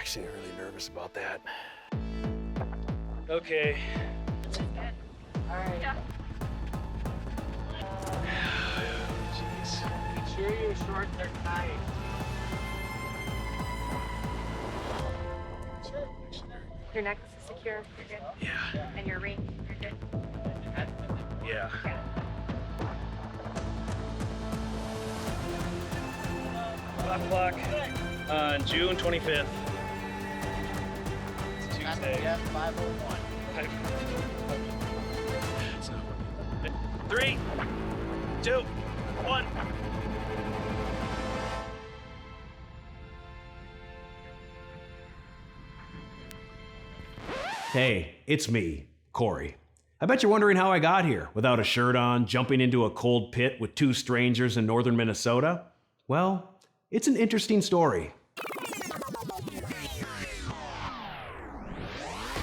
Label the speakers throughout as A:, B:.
A: actually really nervous about that. Okay.
B: That's good. All right. Yeah.
A: Jeez.
C: Make sure your shorts are tight.
B: Sure. Your necklace is secure. You're good.
A: Yeah.
B: And your ring. You're good.
A: Yeah.
B: Okay.
A: 5 o'clock on June 25th. It's Tuesday.
C: Yeah, 5:01.
A: 3, 2, 1. Hey, it's me, Cory. I bet you're wondering how I got here without a shirt on, jumping into a cold pit with 2 strangers in northern Minnesota. Well, it's an interesting story.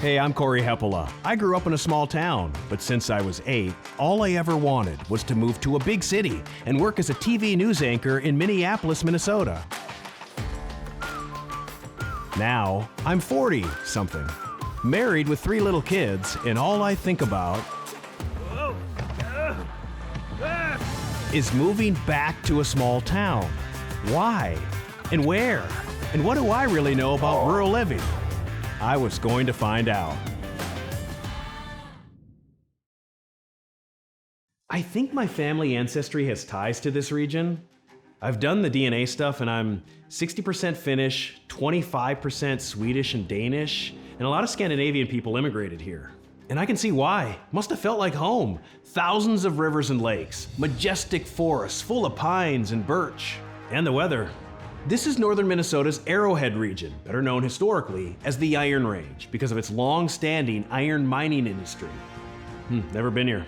A: Hey, I'm Cory Heppola. I grew up in a small town, but since I was 8, all I ever wanted was to move to a big city and work as a TV news anchor in Minneapolis, Minnesota. Now, I'm 40-something, married with 3 little kids, and all I think about is moving back to a small town. Why? And where? And what do I really know about rural living? I was going to find out. I think my family ancestry has ties to this region. I've done the DNA stuff and I'm 60% Finnish, 25% Swedish and Danish, and a lot of Scandinavian people immigrated here. And I can see why. Must have felt like home. Thousands of rivers and lakes, majestic forests full of pines and birch, and the weather. This is northern Minnesota's Arrowhead region, better known historically as the Iron Range because of its long-standing iron mining industry. Never been here.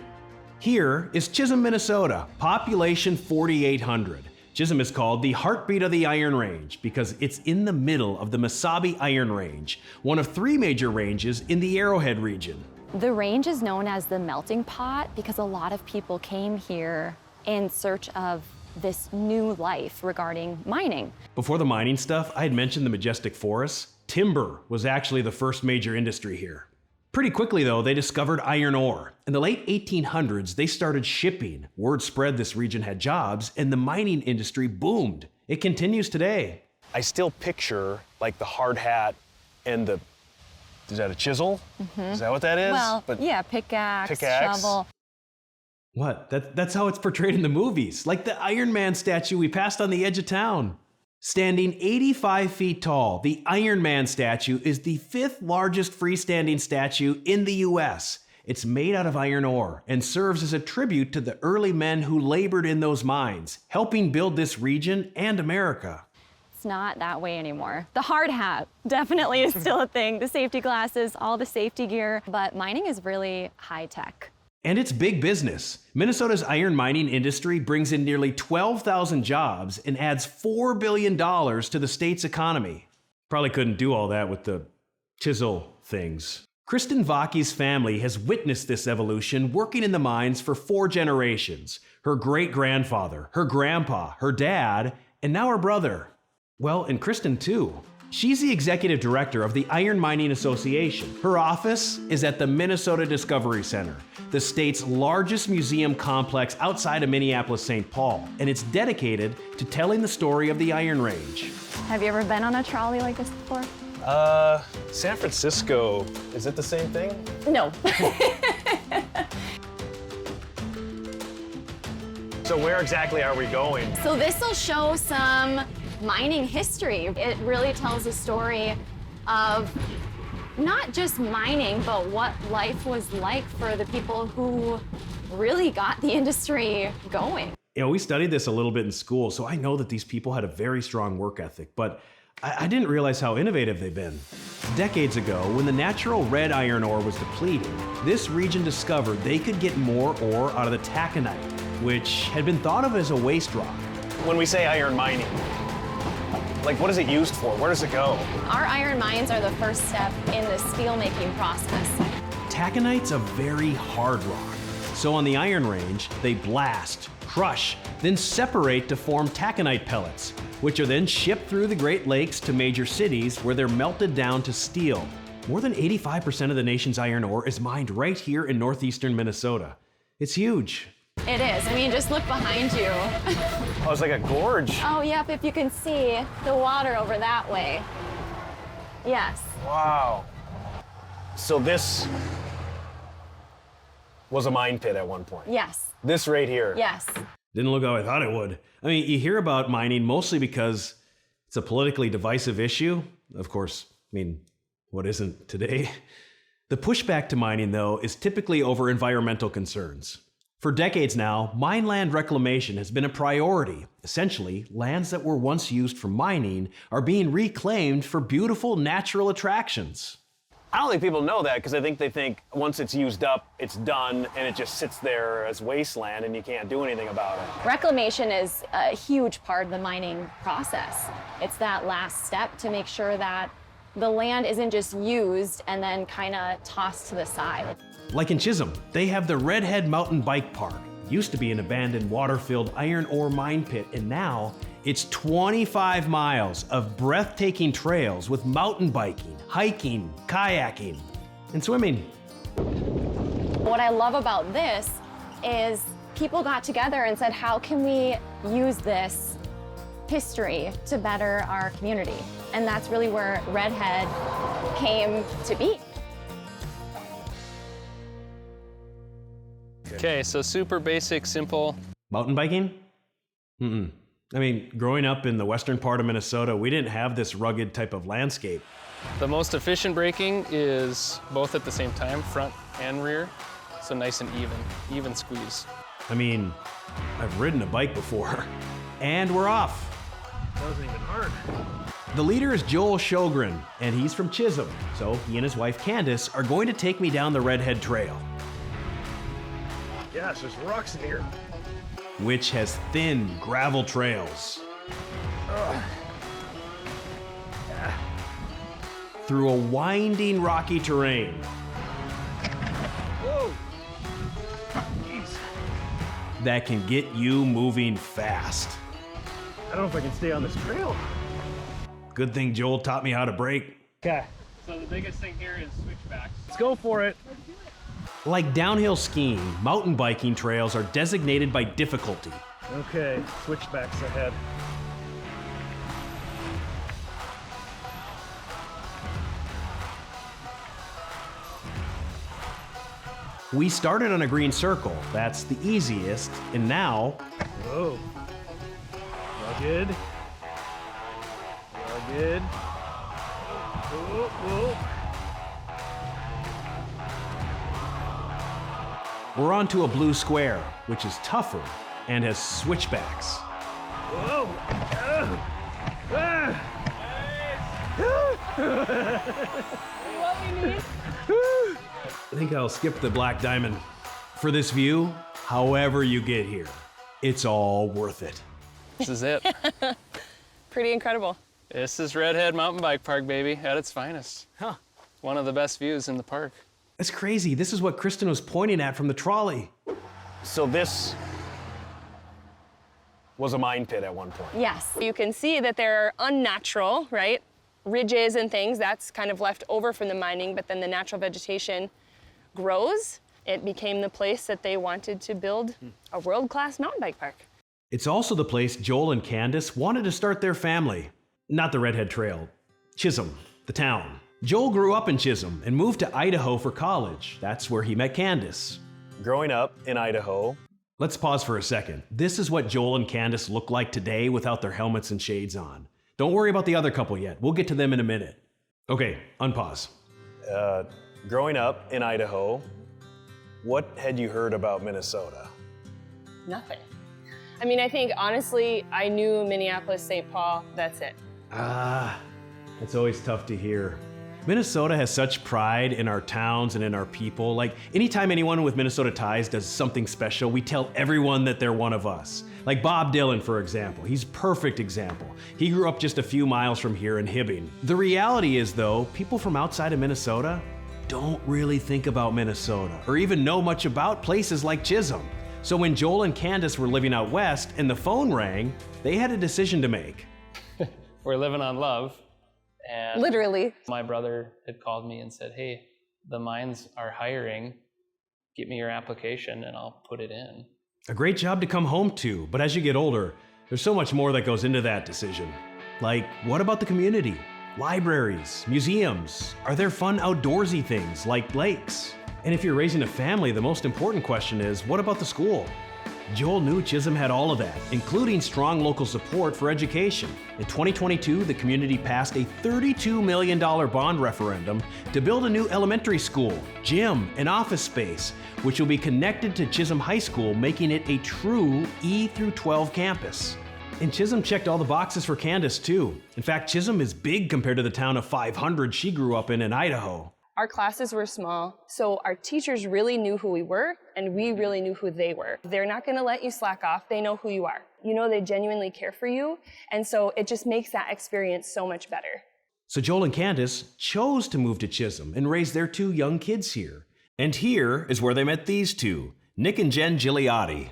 A: Here is Chisum, Minnesota, population 4,800. Chisum is called the heartbeat of the Iron Range because it's in the middle of the Mesabi Iron Range, one of 3 major ranges in the Arrowhead region.
D: The range is known as the melting pot because a lot of people came here in search of this new life regarding mining.
A: Before the mining stuff, I had mentioned the majestic forests. Timber was actually the first major industry here. Pretty quickly though, they discovered iron ore. In the late 1800s, they started shipping. Word spread this region had jobs and the mining industry boomed. It continues today. I still picture like the hard hat and the, is that a chisel? Is that what that is?
D: Well, yeah, pickaxe, shovel.
A: What? That's how it's portrayed in the movies. Like the Iron Man statue we passed on the edge of town. Standing 85 feet tall, the Iron Man statue is the 5th largest freestanding statue in the US. It's made out of iron ore and serves as a tribute to the early men who labored in those mines, helping build this region and America.
D: It's not that way anymore. The hard hat definitely is still a thing. The safety glasses, all the safety gear, but mining is really high tech.
A: And it's big business. Minnesota's iron mining industry brings in nearly 12,000 jobs and adds $4 billion to the state's economy. Probably couldn't do all that with the chisel things. Kristen Vaki's family has witnessed this evolution working in the mines for 4 generations. Her great-grandfather, her grandpa, her dad, and now her brother. Well, and Kristen too. She's the executive director of the Iron Mining Association. Her office is at the Minnesota Discovery Center, the state's largest museum complex outside of Minneapolis-St. Paul, and it's dedicated to telling the story of the Iron Range.
D: Have you ever been on a trolley like this before?
A: San Francisco, is it the same thing?
D: No.
A: So where exactly are we going?
D: So this will show some mining history. It really tells a story of not just mining, but what life was like for the people who really got the industry going.
A: You know, we studied this a little bit in school, so I know that these people had a very strong work ethic, but I didn't realize how innovative they've been. Decades ago, when the natural red iron ore was depleted, this region discovered they could get more ore out of the taconite, which had been thought of as a waste rock. When we say iron mining, like what is it used for? Where does it go?
D: Our iron mines are the first step in the steel-making process.
A: Taconite's a very hard rock. So on the Iron Range, they blast, crush, then separate to form taconite pellets, which are then shipped through the Great Lakes to major cities where they're melted down to steel. More than 85% of the nation's iron ore is mined right here in northeastern Minnesota. It's huge.
D: It is. I mean, just look behind you.
A: Oh, it's like a gorge.
D: Oh, yep, if you can see the water over that way. Yes.
A: Wow. So this was a mine pit at one point.
D: Yes.
A: This right here.
D: Yes.
A: Didn't look how I thought it would. I mean, you hear about mining mostly because it's a politically divisive issue. Of course, I mean, what isn't today? The pushback to mining, though, is typically over environmental concerns. For decades now, mine land reclamation has been a priority. Essentially, lands that were once used for mining are being reclaimed for beautiful natural attractions. I don't think people know that because I think they think once it's used up, it's done, and it just sits there as wasteland and you can't do anything about it.
D: Reclamation is a huge part of the mining process. It's that last step to make sure that the land isn't just used and then kind of tossed to the side.
A: Like in Chisum, they have the Redhead Mountain Bike Park. Used to be an abandoned water-filled iron ore mine pit, and now it's 25 miles of breathtaking trails with mountain biking, hiking, kayaking, and swimming.
D: What I love about this is people got together and said, how can we use this history to better our community? And that's really where Redhead came to be.
C: Okay, so super basic, simple.
A: Mountain biking? I mean, growing up in the western part of Minnesota, we didn't have this rugged type of landscape.
C: The most efficient braking is both at the same time, front and rear. So nice and even squeeze.
A: I mean, I've ridden a bike before, and we're off.
C: That wasn't even hard.
A: The leader is Joel Sjogren, and he's from Chisum, so he and his wife Candace are going to take me down the Redhead Trail,
C: Gosh, there's rocks in here.
A: which has thin gravel trails. Through a winding rocky terrain.
C: Whoa! Jeez.
A: That can get you moving fast.
C: I don't know if I can stay on this trail.
A: Good thing Joel taught me how to brake.
C: Okay. So the biggest thing here is switchbacks. Let's go for it.
A: Like downhill skiing, mountain biking trails are designated by difficulty.
C: Okay, switchbacks ahead.
A: We started on a green circle, that's the easiest, and now
C: Whoa. Rugged. Rugged. Whoa, whoa.
A: we're onto a blue square, which is tougher and has switchbacks.
C: Whoa.
A: I think I'll skip the black diamond. For this view, however you get here, it's all worth it.
C: This is it.
B: Pretty incredible.
C: This is Redhead Mountain Bike Park, baby, at its finest.
A: Huh.
C: One of the best views in the park.
A: That's crazy. This is what Kristen was pointing at from the trolley. So this was a mine pit at one point.
B: Yes. You can see that they're unnatural, right? Ridges and things, that's kind of left over from the mining, but then the natural vegetation grows. It became the place that they wanted to build a world-class mountain bike park.
A: It's also the place Joel and Candace wanted to start their family. Not the Redhead Trail, Chisum, the town. Joel grew up in Chisum and moved to Idaho for college. That's where he met Candace. Growing up in Idaho. Let's pause for a second. This is what Joel and Candace look like today without their helmets and shades on. Don't worry about the other couple yet. We'll get to them in a minute. Okay, unpause. Growing up in Idaho, what had you heard about Minnesota?
B: Nothing. I mean, I think, honestly, I knew Minneapolis, St. Paul, that's it.
A: It's always tough to hear. Minnesota has such pride in our towns and in our people. Like, anytime anyone with Minnesota ties does something special, we tell everyone that they're one of us. Like Bob Dylan, for example. He's a perfect example. He grew up just a few miles from here in Hibbing. The reality is, though, people from outside of Minnesota don't really think about Minnesota or even know much about places like Chisum. So when Joel and Candace were living out west and the phone rang, they had a decision to make.
C: We're living on love. And
B: Literally.
C: my brother had called me and said, hey, the mines are hiring. Get me your application and I'll put it in.
A: A great job to come home to, but as you get older, there's so much more that goes into that decision. Like, what about the community? Libraries, museums, are there fun outdoorsy things like lakes? And if you're raising a family, the most important question is, what about the school? Joel knew Chisum had all of that, including strong local support for education. In 2022, the community passed a $32 million bond referendum to build a new elementary school, gym, and office space, which will be connected to Chisum High School, making it a true E through 12 campus. And Chisum checked all the boxes for Candace too. In fact, Chisum is big compared to the town of 500 she grew up in Idaho.
B: Our classes were small, so our teachers really knew who we were, and we really knew who they were. They're not gonna let you slack off. They know who you are. You know they genuinely care for you, and so it just makes that experience so much better.
A: So Joel and Candace chose to move to Chisum and raise their 2 young kids here. And here is where they met these two, Nick and Jen Gigliotti,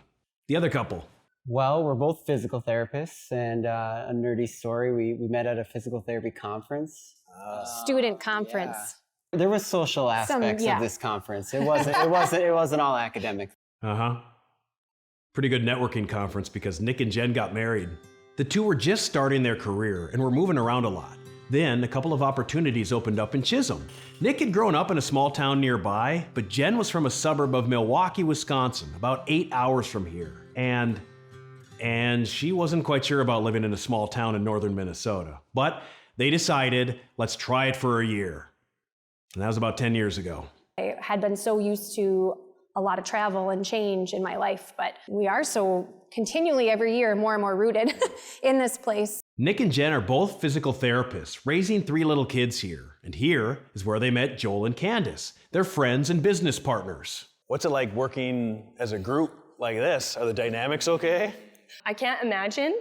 A: the other couple.
E: Well, we're both physical therapists, and a nerdy story, we met at a physical therapy conference.
D: Student conference.
E: Yeah. There was social aspects of this conference. It wasn't all academic.
A: Pretty good networking conference because Nick and Jen got married. The two were just starting their career and were moving around a lot. Then a couple of opportunities opened up in Chisum. Nick had grown up in a small town nearby, but Jen was from a suburb of Milwaukee, Wisconsin, about 8 hours from here. And she wasn't quite sure about living in a small town in northern Minnesota. But they decided, let's try it for a year. And that was about 10 years ago.
F: I had been so used to a lot of travel and change in my life, but we are so continually every year more and more rooted in this place.
A: Nick and Jen are both physical therapists, raising 3 little kids here. And here is where they met Joel and Candace. They're friends and business partners.
G: What's it like working as a group like this? Are the dynamics okay?
B: I can't imagine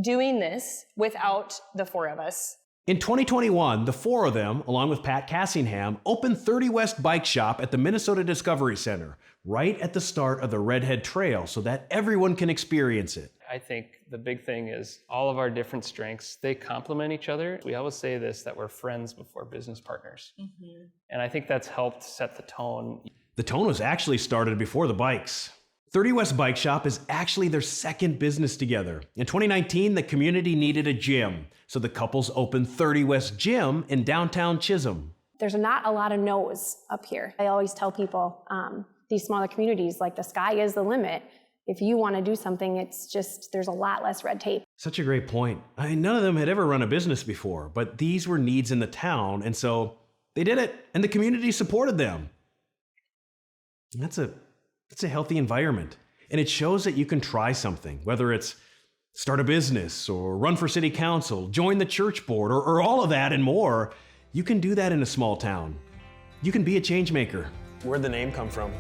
B: doing this without the 4 of us.
A: In 2021, the 4 of them, along with Pat Cassingham, opened 30 West Bike Shop at the Minnesota Discovery Center, right at the start of the Redhead Trail, so that everyone can experience it.
C: I think the big thing is all of our different strengths, they complement each other. We always say this, that we're friends before business partners. And I think that's helped set the tone.
A: The tone was actually started before the bikes. 30 West Bike Shop is actually their second business together. In 2019, the community needed a gym, so the couples opened 30 West Gym in downtown Chisum.
F: There's not a lot of no's up here. I always tell people, these smaller communities, like the sky is the limit. If you want to do something, it's just, there's a lot less red tape.
A: Such a great point. None of them had ever run a business before, but these were needs in the town, and so they did it, and the community supported them. And that's a healthy environment. And it shows that you can try something, whether it's start a business or run for city council, join the church board, or all of that and more. You can do that in a small town. You can be a changemaker.
G: Where'd the name come from?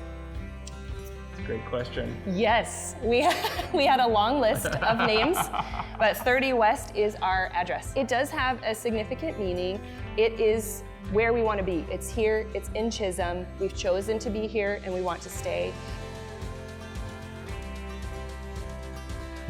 C: Great question.
B: Yes, we had a long list of names, but 30 West is our address. It does have a significant meaning. It is where we want to be. It's here, it's in Chisum. We've chosen to be here and we want to stay.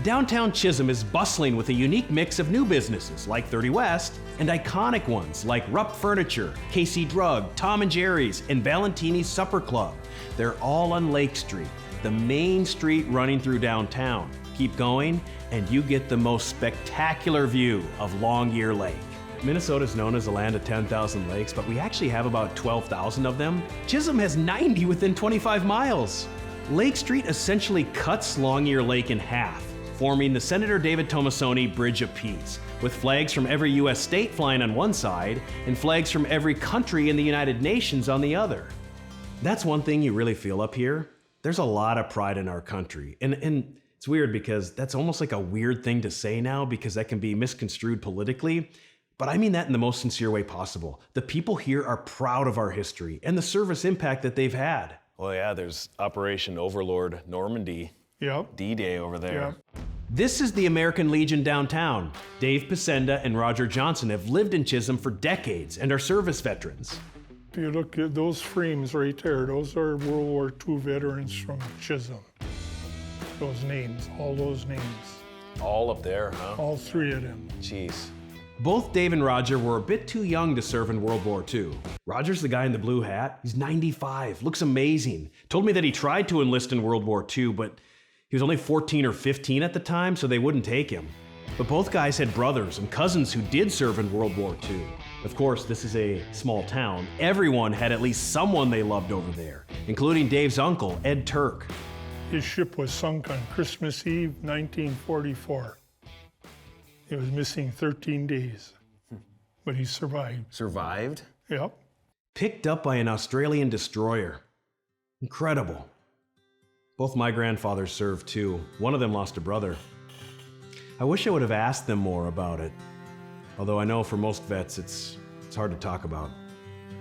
A: Downtown Chisum is bustling with a unique mix of new businesses like 30 West and iconic ones like Rupp Furniture, KC Drug, Tom & Jerry's, and Valentini's Supper Club. They're all on Lake Street, the main street running through downtown. Keep going and you get the most spectacular view of Longyear Lake. Minnesota is known as the land of 10,000 lakes, but we actually have about 12,000 of them. Chisum has 90 within 25 miles. Lake Street essentially cuts Longyear Lake in half, forming the Senator David Tomasoni Bridge of Peace, with flags from every U.S. state flying on one side and flags from every country in the United Nations on the other. That's one thing you really feel up here. There's a lot of pride in our country. And it's weird because that's almost like a weird thing to say now because that can be misconstrued politically. But I mean that in the most sincere way possible. The people here are proud of our history and the service impact that they've had.
G: Well, yeah, there's Operation Overlord Normandy.
H: Yep.
G: D-Day over there.
H: Yep.
A: This is the American Legion downtown. Dave Pacenda and Roger Johnson have lived in Chisum for decades and are service veterans.
H: If you look at those frames right there, those are World War II veterans from Chisum. those names, all those names.
G: All up there, huh?
H: All three of them.
G: Jeez.
A: Both Dave and Roger were a bit too young to serve in World War II. Roger's the guy in the blue hat. He's 95, looks amazing. Told me that he tried to enlist in World War II, but he was only 14 or 15 at the time, so they wouldn't take him. But both guys had brothers and cousins who did serve in World War II. Of course, this is a small town. Everyone had at least someone they loved over there, including Dave's uncle, Ed Turk.
H: His ship was sunk on Christmas Eve, 1944. He was missing 13 days, but he survived.
G: Survived?
H: Yep.
A: Picked up by an Australian destroyer. Incredible. Both my grandfathers served too. One of them lost a brother. I wish I would have asked them more about it. Although I know for most vets, it's hard to talk about.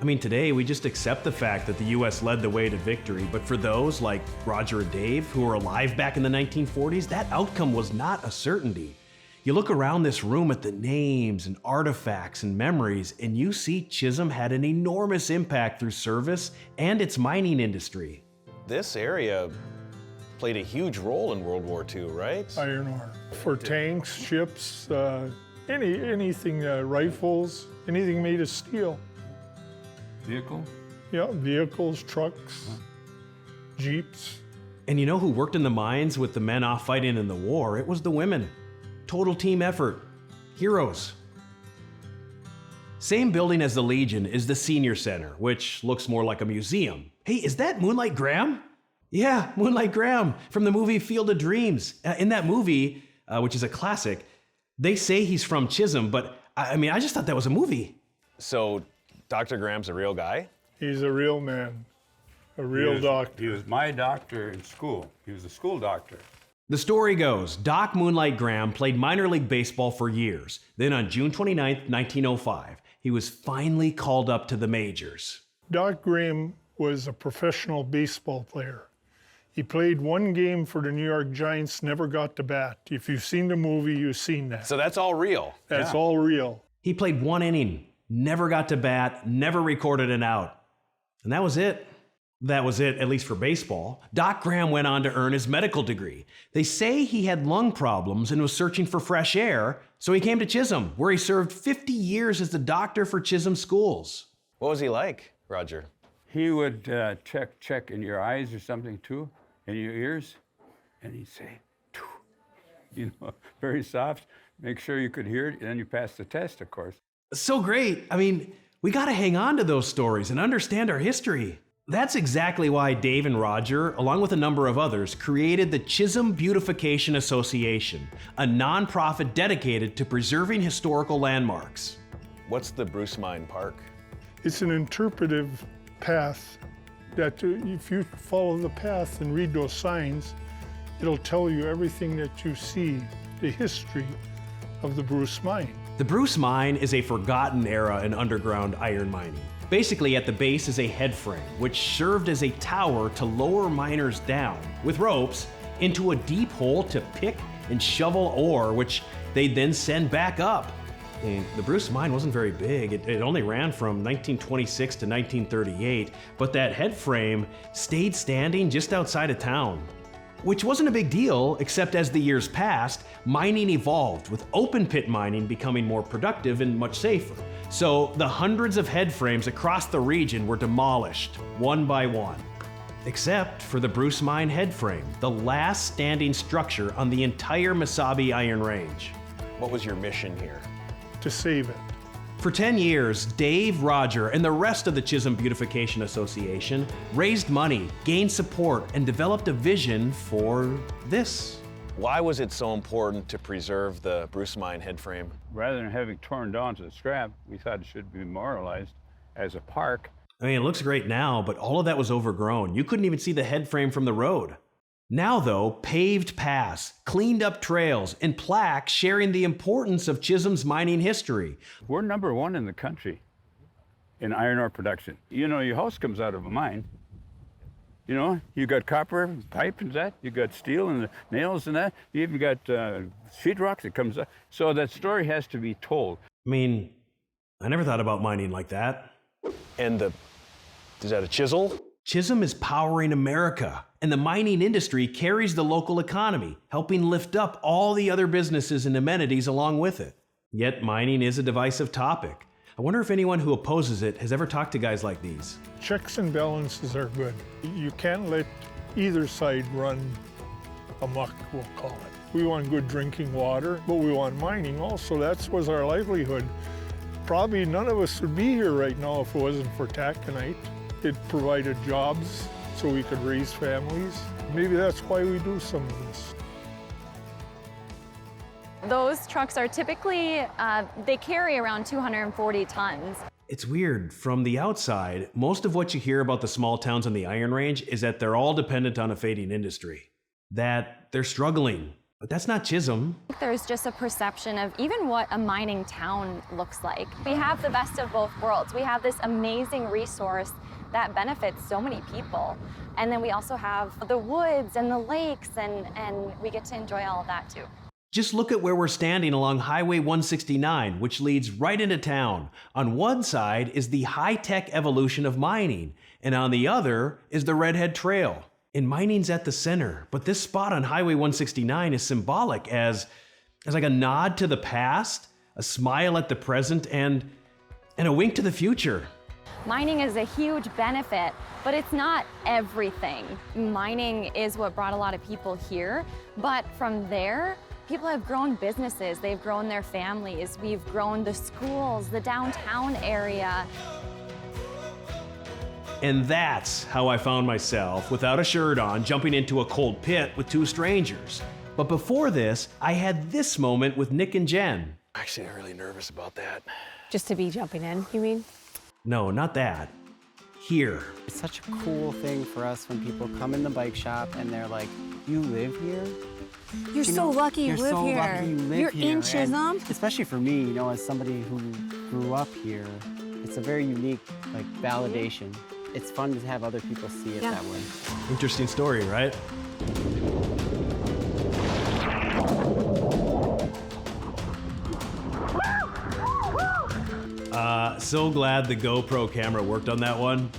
A: I mean, today we just accept the fact that the US led the way to victory, but for those like Roger and Dave who were alive back in the 1940s, that outcome was not a certainty. You look around this room at the names and artifacts and memories, and you see Chisum had an enormous impact through service and its mining industry.
G: This area played a huge role in World War II, right?
H: Iron ore. For tanks, ships, anything, rifles, anything made of steel.
I: Vehicle?
H: Yeah, vehicles, trucks, jeeps.
A: And you know who worked in the mines with the men off fighting in the war? It was the women. Total team effort. Heroes. Same building as the Legion is the Senior Center, which looks more like a museum. Hey, is that Moonlight Graham? Yeah, Moonlight Graham from the movie Field of Dreams. In that movie, which is a classic, they say he's from Chisum, but I mean, I just thought that was a movie.
G: So, Dr. Graham's a real guy?
H: He's a real man, a real doctor.
I: He was my doctor in school. He was a school doctor.
A: The story goes, Doc Moonlight Graham played minor league baseball for years. Then on June 29th, 1905, he was finally called up to the majors.
H: Doc Graham was a professional baseball player. He played one game for the New York Giants, never got to bat. If you've seen the movie, you've seen that.
G: So that's all real?
H: That's all real.
A: He played one inning, never got to bat, never recorded an out. And that was it. That was it, at least for baseball. Doc Graham went on to earn his medical degree. They say he had lung problems and was searching for fresh air, so he came to Chisum, where he served 50 years as the doctor for Chisum schools.
G: What was he like, Roger?
I: He would check in your eyes or something too, in your ears, and he'd say, "Phew," you know, very soft, make sure you could hear it, and then you pass the test, of course.
A: So great. I mean, we gotta hang on to those stories and understand our history. That's exactly why Dave and Roger, along with a number of others, created the Chisum Beautification Association, a nonprofit dedicated to preserving historical landmarks.
G: What's the Bruce Mine Park?
H: It's an interpretive path that if you follow the path and read those signs, it'll tell you everything that you see, the history of the Bruce Mine.
A: The Bruce Mine is a forgotten era in underground iron mining. Basically, at the base is a head frame, which served as a tower to lower miners down, with ropes, into a deep hole to pick and shovel ore, which they'd then send back up. And the Bruce Mine wasn't very big. It only ran from 1926 to 1938, but that head frame stayed standing just outside of town. Which wasn't a big deal, except as the years passed, mining evolved, with open pit mining becoming more productive and much safer. So the hundreds of head frames across the region were demolished, one by one. Except for the Bruce Mine head frame, the last standing structure on the entire Mesabi Iron Range.
G: What was your mission here?
H: To save it.
A: For 10 years, Dave, Roger, and the rest of the Chisum Beautification Association raised money, gained support, and developed a vision for this.
G: Why was it so important to preserve the Bruce Mine head frame?
I: Rather than having torn down to the scrap, we thought it should be memorialized as a park.
A: I mean, it looks great now, but all of that was overgrown. You couldn't even see the head frame from the road. Now, though, paved paths, cleaned up trails, and plaques sharing the importance of Chisum's mining history.
I: We're #1 in the country in iron ore production. You know, your house comes out of a mine. You know, you got copper pipe and that, you got steel and the nails and that, you even got sheetrock that comes up. So that story has to be told.
A: I mean, I never thought about mining like that.
G: And is that a chisel?
A: Chisum is powering America, and the mining industry carries the local economy, helping lift up all the other businesses and amenities along with it. Yet mining is a divisive topic. I wonder if anyone who opposes it has ever talked to guys like these.
H: Checks and balances are good. You can't let either side run amok, we'll call it. We want good drinking water, but we want mining also. That was our livelihood. Probably none of us would be here right now if it wasn't for taconite. It provided jobs so we could raise families. Maybe that's why we do some of this.
D: Those trucks are typically, they carry around 240 tons.
A: It's weird. From the outside, most of what you hear about the small towns on the Iron Range is that they're all dependent on a fading industry, that they're struggling. But that's not Chisum.
D: There's just a perception of even what a mining town looks like. We have the best of both worlds. We have this amazing resource that benefits so many people. And then we also have the woods and the lakes, and we get to enjoy all of that too.
A: Just look at where we're standing along Highway 169, which leads right into town. On one side is the high-tech evolution of mining, and on the other is the Redhead Trail. And mining's at the center, but this spot on Highway 169 is symbolic as like a nod to the past, a smile at the present, and a wink to the future.
D: Mining is a huge benefit, but it's not everything. Mining is what brought a lot of people here, but from there, people have grown businesses, they've grown their families, we've grown the schools, the downtown area.
A: And that's how I found myself, without a shirt on, jumping into a cold pit with two strangers. But before this, I had this moment with Nick and Jen.
G: Actually, I'm really nervous about that.
F: Just to be jumping in, you mean?
A: No, not that. Here.
E: It's such a cool thing for us when people come in the bike shop and they're like, "You live here?
F: You're so lucky you live here.
E: Lucky you live
F: You're
E: here."
F: in Chisum?
E: And especially for me, as somebody who grew up here, it's a very unique validation. It's fun to have other people see it that way.
A: Interesting story, right? So glad the GoPro camera worked on that one.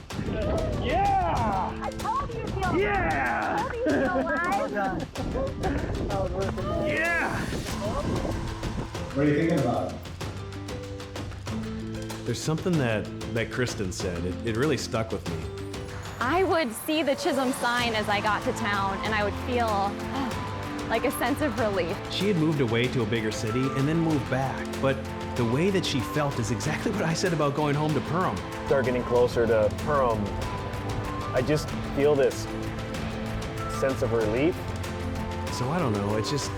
J: Yeah! I told you to feel
A: Yeah!
J: I told you to feel alive.
A: Yeah!
K: What are you thinking about?
A: There's something that Kristen said. It really stuck with me.
D: I would see the Chisum sign as I got to town, and I would feel like a sense of relief.
A: She had moved away to a bigger city and then moved back, but the way that she felt is exactly what I said about going home to Perham.
G: Start getting closer to Perham, I just feel this sense of relief.
A: So I don't know, it just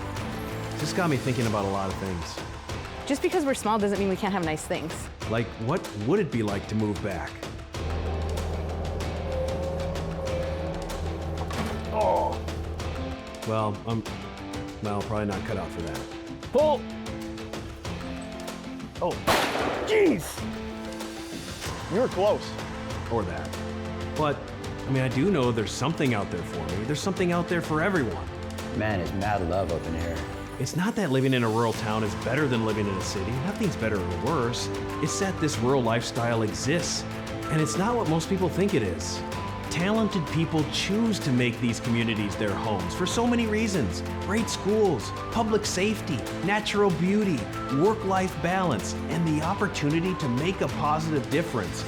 A: got me thinking about a lot of things.
F: Just because we're small doesn't mean we can't have nice things.
A: Like, what would it be like to move back?
G: Oh,
A: Well, probably not cut out for that.
G: pull! Oh, jeez! You were close.
A: Or that. But, I do know there's something out there for me. There's something out there for everyone.
E: Man, it's mad love up in here.
A: It's not that living in a rural town is better than living in a city. Nothing's better or worse. It's that this rural lifestyle exists, and it's not what most people think it is. Talented people choose to make these communities their homes for so many reasons. Great schools, public safety, natural beauty, work-life balance, and the opportunity to make a positive difference.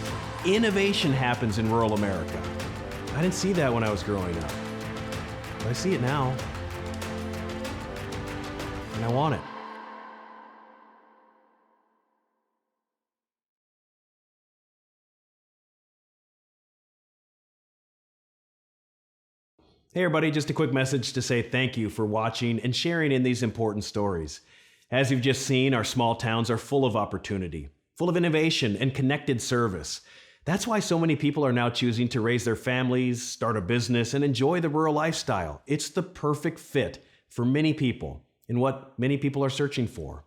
A: Innovation happens in rural America. I didn't see that when I was growing up, but I see it now. And I want it. Hey everybody, just a quick message to say thank you for watching and sharing in these important stories. As you've just seen, our small towns are full of opportunity, full of innovation and connected service. That's why so many people are now choosing to raise their families, start a business, and enjoy the rural lifestyle. It's the perfect fit for many people and what many people are searching for.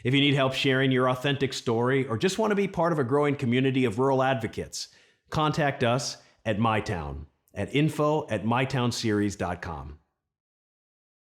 A: If you need help sharing your authentic story or just want to be part of a growing community of rural advocates, contact us at MyTown at info@mytownseries.com.